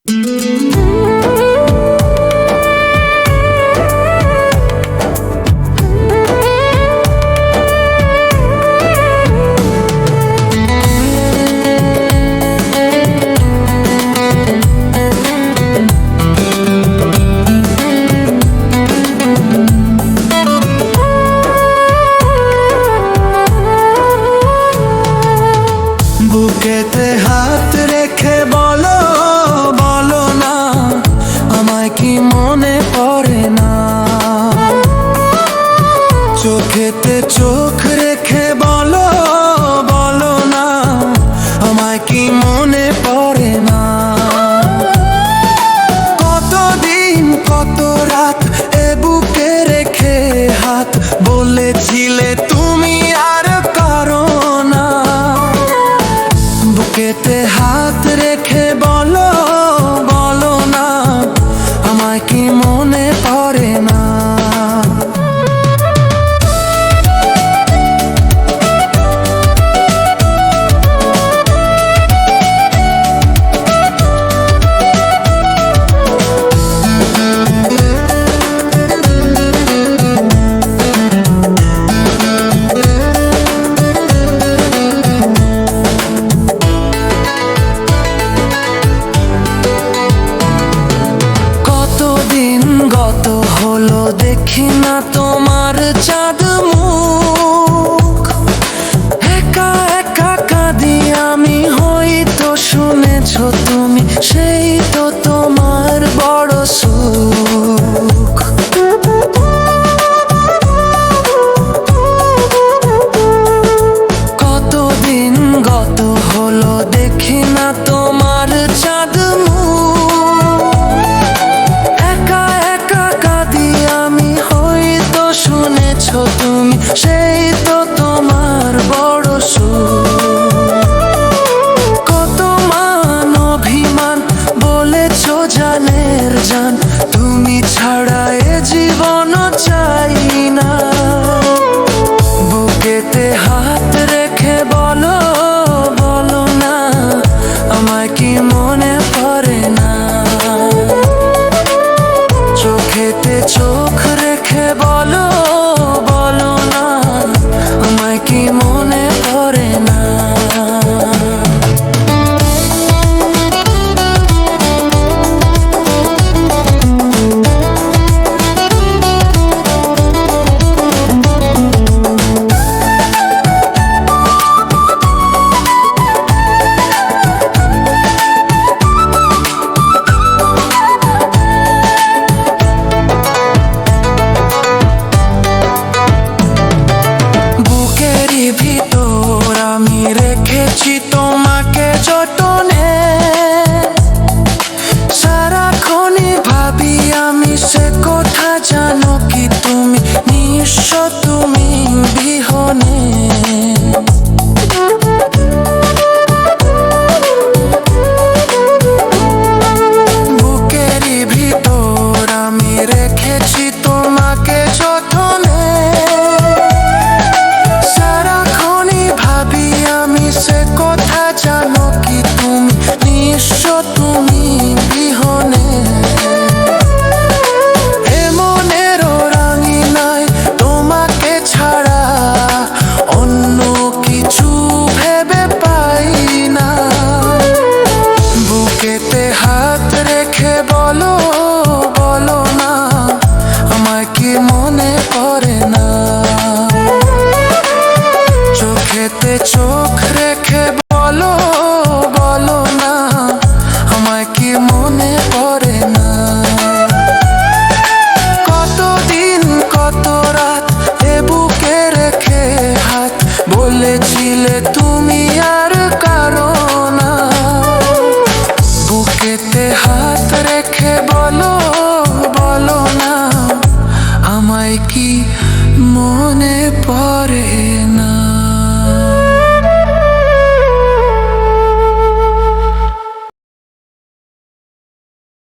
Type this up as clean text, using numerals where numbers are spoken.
বুকেতে হাত রেখে বলো বলো না, আমায় কি মনে পড়ে না? চোখেতে চোখ রেখে বলো বলো না, আমায় কি মনে পড়ে না? কতদিন কত রাত এ বুকে রেখে হাত বলেছিলে তুমি আর কারো না। বুকেতে হাত রেখে বলো বলো না, আমায় কি মনে পড়ে না? গত হলো দেখি না তোমার চাঁদ মুখ, একা একা কাঁদি আমি, হয়তো শুনেছ তুমি, সেই তো তোমার বড় সুখ। কতদিন গত হলো দেখি না তোমার চাঁদ মুখ, শুনেছ তুমি, সেই তো তোমার বড় সুখ। কত মান অভিমান বলেছ জানের জান, তুমি ছাড়া এ জীবন চাই না। বুকেতে হাত রেখে বলো বলো না, আমায় কি মনে পড়ে না? চোখেতে চোখ রেখে বলো বলো না, আমায় কি মনে পড়ে না? ভিতর আমি রেখেছি তোমাকে যতনে, সারাক্ষণই ভাবি আমি সে কথা, জানো কি তুমি নিঃস্ব তুমি বিহনে। বুকেরই ভিতর আমি রেখেছি তোমাকে যতনে, সে কথা জানো কি তুমি নিঃস্ব তুমি বিহনে। এমনের রাঙিনায় তোমাকে ছাড়া অন্য কিছু ভেবে পাই না। বুকেতে হাত রেখে বলো বলো না, আমায় কি মনে পড়ে না? চোখেতে চোখ রেখে বলো বলো না, আমায় কি মনে পড়ে না? কতদিন কত রাত এ বুকে রেখে হাত বলেছিলে তুমি আর কারো না। বুকেতে হাত রেখে বলো বলো না, আমায় কি